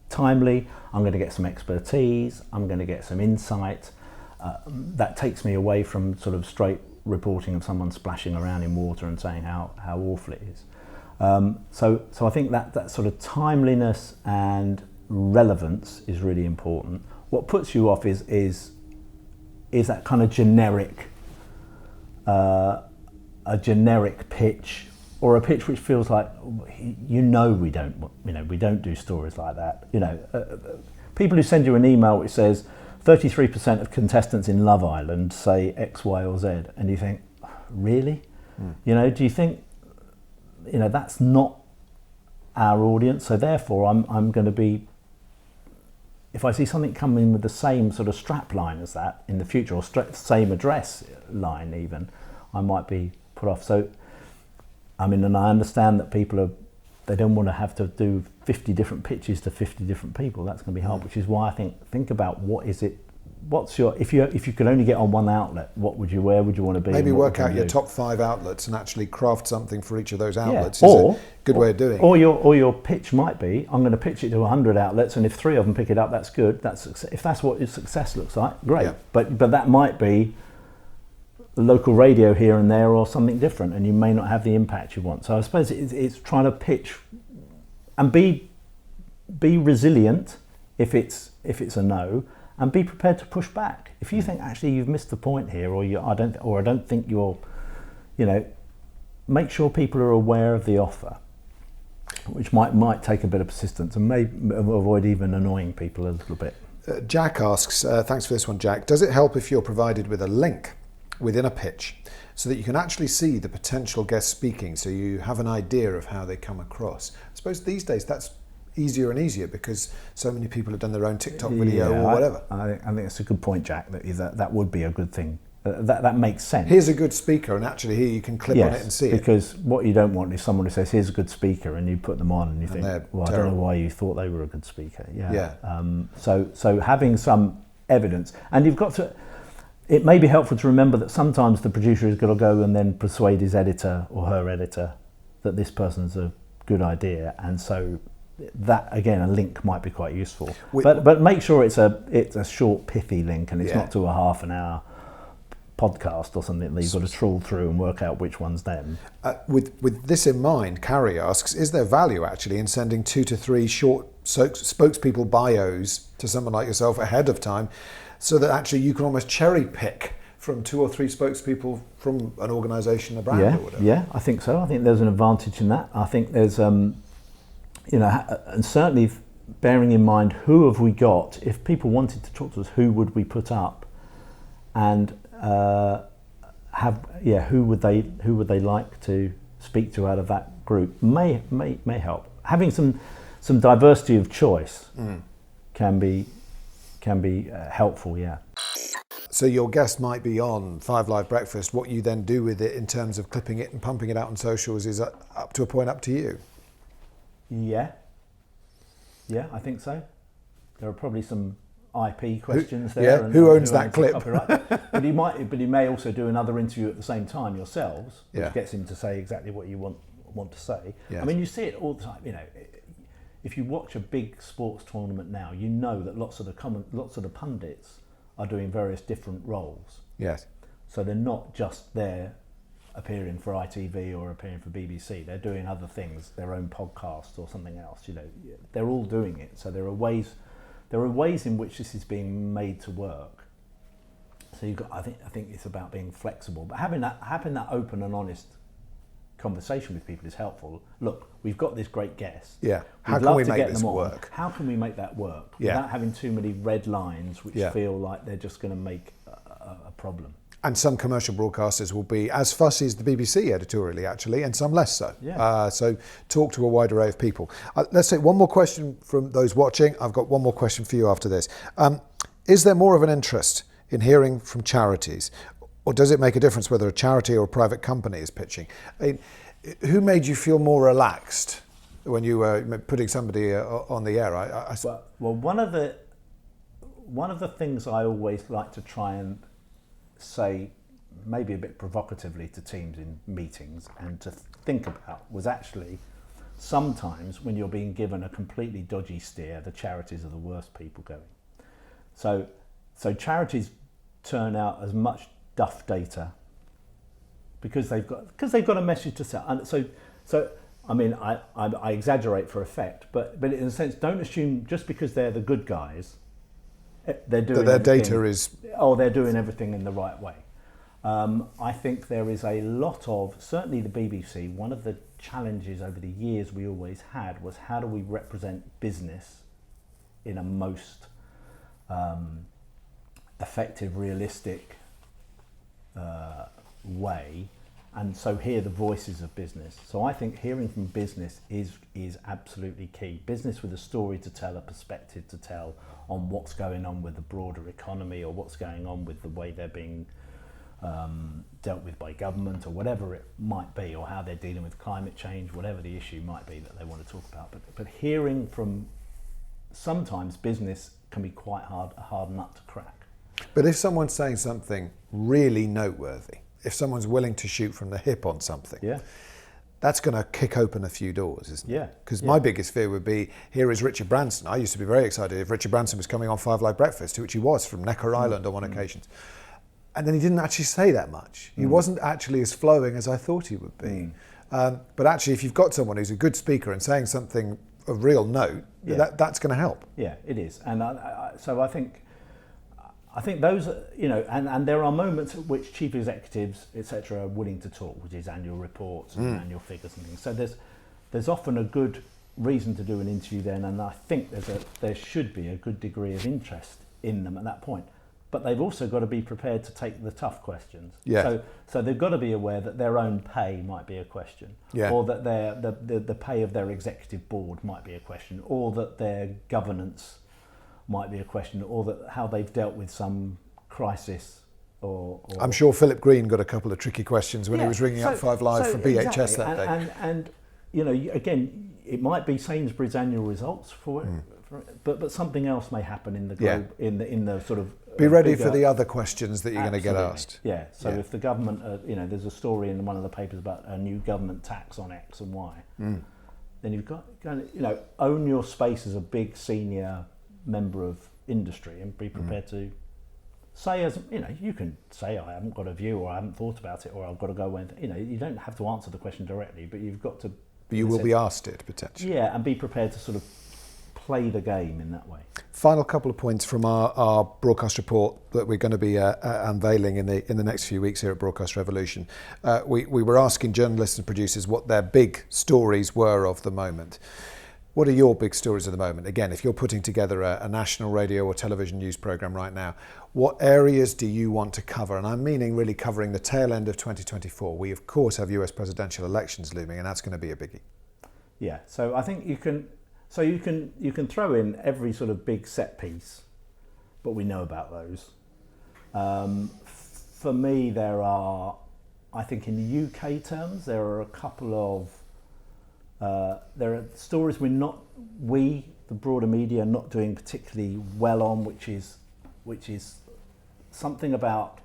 timely, I'm going to get some expertise, I'm going to get some insight. That takes me away from sort of straight reporting of someone splashing around in water and saying how awful it is. So I think that sort of timeliness and relevance is really important. What puts you off is that kind of generic, a generic pitch, or a pitch which feels like, we don't do stories like that. You know, people who send you an email which says 33% of contestants in Love Island say X, Y, or Z, and you think, really? You know, do you think, you know, that's not our audience? So therefore, I'm going to be, if I see something coming with the same sort of strap line as that in the future, or same address line even, I might be put off. So, I mean, and I understand that they don't want to have to do 50 different pitches to 50 different people. That's going to be hard, which is why I think about what is it what's your if you could only get on one outlet, where would you want to be? Maybe and what work would out you your do? top 5 outlets and actually craft something for each of those outlets. Yeah. Is Or a good way of doing it. Or your pitch might be, I'm going to pitch it to 100 outlets, and if 3 of them pick it up, that's good. If that's what your success looks like, great. Yeah. But that might be local radio here and there, or something different, and you may not have the impact you want. So I suppose it's trying to pitch and be resilient if it's a no, and be prepared to push back. If you think actually you've missed the point here, or I don't think you're, make sure people are aware of the offer, which might take a bit of persistence and may avoid even annoying people a little bit. Jack asks, thanks for this one, Jack. Does it help if you're provided with a link within a pitch so that you can actually see the potential guest speaking, so you have an idea of how they come across? I suppose these days that's easier and easier because so many people have done their own TikTok video or whatever. I think that's a good point, Jack. That would be a good thing. That makes sense. Here's a good speaker, and actually here you can click on it and see it. Because what you don't want is someone who says, "Here's a good speaker," and you put them on and you think, "Well, I don't know why you thought they were a good speaker." Yeah. So having some evidence, and you've got to. It may be helpful to remember that sometimes the producer has got to go and then persuade his editor or her editor that this person's a good idea, and so that again, a link might be quite useful. But make sure it's a short, pithy link, and it's not to a half an hour podcast or something that you've got to trawl through and work out which one's them. With this in mind, Carrie asks, is there value actually in sending 2 to 3 short spokespeople bios to someone like yourself ahead of time, so that actually you can almost cherry pick from 2 or 3 spokespeople from an organisation, a brand or whatever? Yeah, I think so. I think there's an advantage in that. I think there's, and certainly bearing in mind who have we got, if people wanted to talk to us, who would we put up, and who would they like to speak to out of that group may help. Having some diversity of choice can be helpful. Yeah. So your guest might be on 5 Live Breakfast. What you then do with it in terms of clipping it and pumping it out on socials is up to a point up to you. Yeah, I think so. There are probably some IP questions there. Yeah, who owns that clip? But you may also do another interview at the same time yourselves, which gets him to say exactly what you want to say. Yes. I mean, you see it all the time. If you watch a big sports tournament now, you know that lots of the pundits are doing various different roles. Yes. So they're not just there appearing for ITV or appearing for BBC. They're doing other things, their own podcast or something else. They're all doing it. So there are ways in which this is being made to work. So I think it's about being flexible, but having that open and honest conversation with people is helpful. Look, we've got this great guest. Yeah. How can we make this work? How can we make that work without having too many red lines which feel like they're just going to make a problem? And some commercial broadcasters will be as fussy as the BBC editorially, actually, and some less so. Yeah. So talk to a wide array of people. Let's take one more question from those watching. I've got one more question for you after this. Is there more of an interest in hearing from charities, or does it make a difference whether a charity or a private company is pitching? Who made you feel more relaxed when you were putting somebody on the air? Well, one of the things I always like to try and say, maybe a bit provocatively to teams in meetings and to think about, was actually sometimes when you're being given a completely dodgy steer, the charities are the worst people going. So charities turn out as much duff data because they've got a message to sell. And so I mean, I exaggerate for effect, but in a sense, don't assume just because they're the good guys, they're doing their data is... Oh, they're doing everything in the right way. I think there is a lot of, certainly the BBC, one of the challenges over the years we always had was how do we represent business in a most effective, realistic way, and so hear the voices of business. So I think hearing from business is absolutely key. Business with a story to tell, a perspective to tell on what's going on with the broader economy, or what's going on with the way they're being dealt with by government, or whatever it might be, or how they're dealing with climate change, whatever the issue might be that they want to talk about. But hearing from, sometimes business can be quite a hard nut to crack. But if someone's saying something really noteworthy, if someone's willing to shoot from the hip on something, that's going to kick open a few doors, isn't it? Because my biggest fear would be, here is Richard Branson. I used to be very excited if Richard Branson was coming on Five Live Breakfast, which he was, from Necker Island on one occasion. And then he didn't actually say that much. He wasn't actually as flowing as I thought he would be. But actually, if you've got someone who's a good speaker and saying something of real note, that's going to help. Yeah, it is. And so I think those, and there are moments at which chief executives, etc., are willing to talk, which is annual reports and annual figures and things. So there's often a good reason to do an interview then, and I think there should be a good degree of interest in them at that point. But they've also got to be prepared to take the tough questions. Yeah. So they've got to be aware that their own pay might be a question, or that the pay of their executive board might be a question, or that their governance might be a question, or that how they've dealt with some crisis. Or I'm sure Philip Green got a couple of tricky questions when he was ringing up Five Live for BHS that day. And again, it might be Sainsbury's annual results for it, but something else may happen in the globe, in the sort of. Be ready for the other questions that you're going to get asked. Yeah. So if the government, there's a story in one of the papers about a new government tax on X and Y, then you've got to, own your space as a big senior member of industry and be prepared to say, you can say I haven't got a view, or I haven't thought about it, or I've got to go when, you don't have to answer the question directly, but you've got to. But you will be asked it potentially. Yeah, and be prepared to sort of play the game in that way. Final couple of points from our broadcast report that we're going to be unveiling in the next few weeks here at Broadcast Revolution. We were asking journalists and producers what their big stories were of the moment. What are your big stories of the moment? Again, if you're putting together a national radio or television news programme right now, what areas do you want to cover? And I'm meaning really covering the tail end of 2024. We, of course, have US presidential elections looming, and that's going to be a biggie. Yeah, so I think you can throw in every sort of big set piece, but we know about those. For me, there are, I think in UK terms, there are a couple of, there are stories the broader media, are not doing particularly well on, which is something about,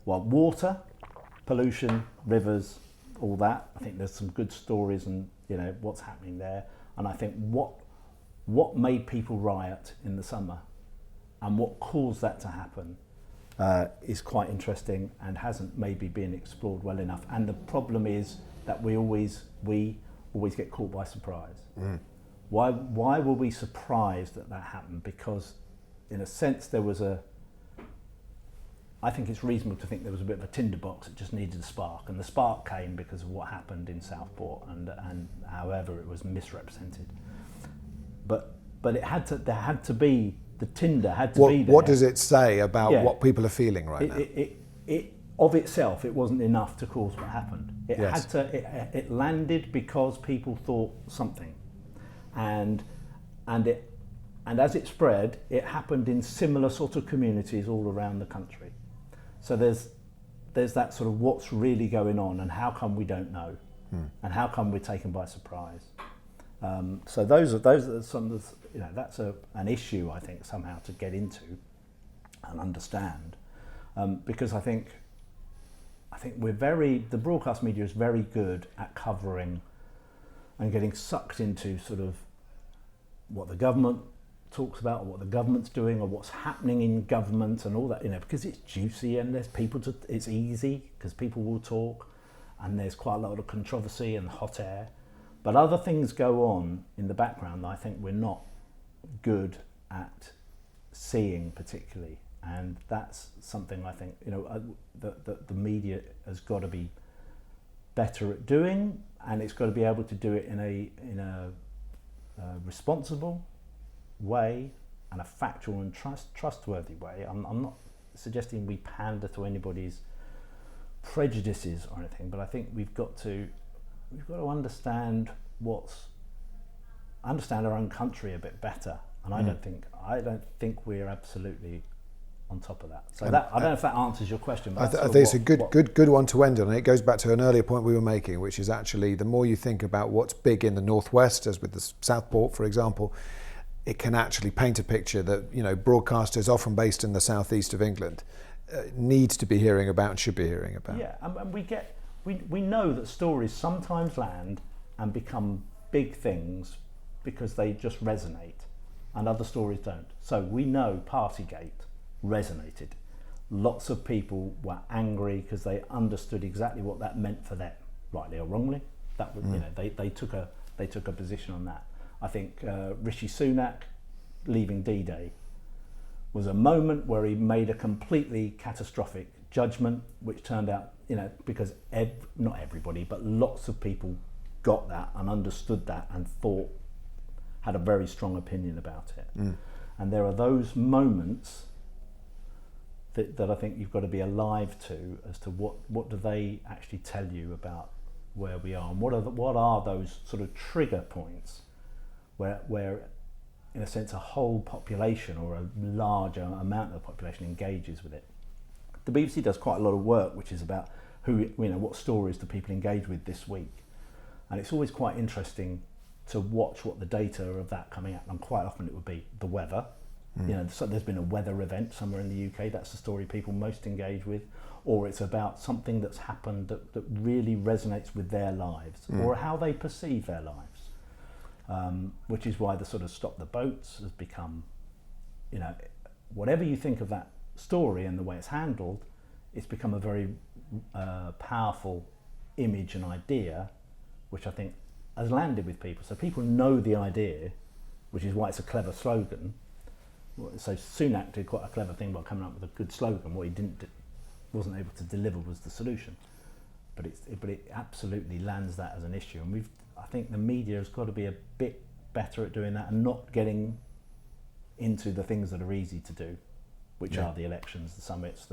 water, pollution, rivers, all that. I think there's some good stories and, what's happening there. And I think what made people riot in the summer and what caused that to happen is quite interesting and hasn't maybe been explored well enough. And the problem is that we always get caught by surprise. Why were we surprised that happened? Because in a sense I think it's reasonable to think there was a bit of a tinderbox that just needed a spark, and the spark came because of what happened in Southport and however it was misrepresented. But the tinder had to be there. What does it say about what people are feeling right now? It of itself, it wasn't enough to cause what happened. It landed because people thought something, and as it spread, it happened in similar sort of communities all around the country. So there's that sort of what's really going on and how come we don't know, and how come we're taken by surprise. So those are some of the, that's an issue I think somehow to get into and understand, because I think the broadcast media is very good at covering and getting sucked into sort of what the government talks about, or what the government's doing, or what's happening in government and all that, because it's juicy and there's it's easy because people will talk, and there's quite a lot of controversy and hot air. But other things go on in the background that I think we're not good at seeing particularly, and that's something I think the media has got to be better at doing, and it's got to be able to do it in a responsible way and a factual and trustworthy way. I'm not suggesting we pander to anybody's prejudices or anything, but I think we've got to understand our own country a bit better, and I don't think we're absolutely on top of that. So I don't know if that answers your question, but I think it's a good one to end on. And it goes back to an earlier point we were making, which is actually the more you think about what's big in the northwest, as with the Southport, for example, it can actually paint a picture that, broadcasters often based in the southeast of England need to be hearing about and should be hearing about. Yeah, and we know that stories sometimes land and become big things because they just resonate, and other stories don't. So we know Partygate resonated. Lots of people were angry because they understood exactly what that meant for them, rightly or wrongly. That was, they took a position on that. I think Rishi Sunak leaving D-Day was a moment where he made a completely catastrophic judgment, which turned out, because not everybody, but lots of people got that and understood that and had a very strong opinion about it. And there are those moments that I think you've got to be alive to, as to what do they actually tell you about where we are, and what are those sort of trigger points where in a sense a whole population or a larger amount of the population engages with it. The BBC does quite a lot of work which is about what stories do people engage with this week, and it's always quite interesting to watch what the data of that coming out, and quite often it would be the weather. So there's been a weather event somewhere in the UK, that's the story people most engage with, or it's about something that's happened that really resonates with their lives, or how they perceive their lives, which is why the sort of Stop the Boats has become, whatever you think of that story and the way it's handled, it's become a very powerful image and idea, which I think has landed with people. So people know the idea, which is why it's a clever slogan. So Sunak did quite a clever thing by coming up with a good slogan. What he wasn't able to deliver was the solution, but it absolutely lands that as an issue. And I think the media has got to be a bit better at doing that and not getting into the things that are easy to do, which are the elections, the summits,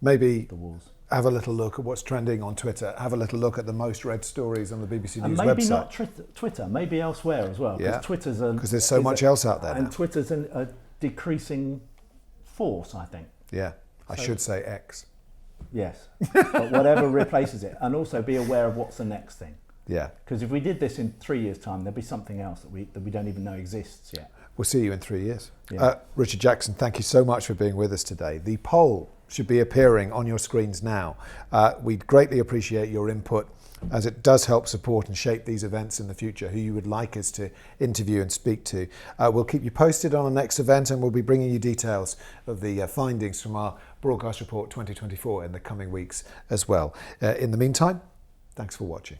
maybe the wars. Have a little look at what's trending on Twitter. Have a little look at the most read stories on the BBC News website. And maybe not Twitter, maybe elsewhere as well. Because there's so much else out there. And now. Twitter's a decreasing force, I think. Yeah, I should say X. Yes, but whatever replaces it. And also be aware of what's the next thing. Yeah. Because if we did this in 3 years' time, there'd be something else that we don't even know exists yet. We'll see you in 3 years. Yeah. Richard Jackson, thank you so much for being with us today. The poll should be appearing on your screens now. We'd greatly appreciate your input, as it does help support and shape these events in the future, who you would like us to interview and speak to. We'll keep you posted on the next event, and we'll be bringing you details of the findings from our Broadcast Report 2024 in the coming weeks as well. In the meantime, thanks for watching.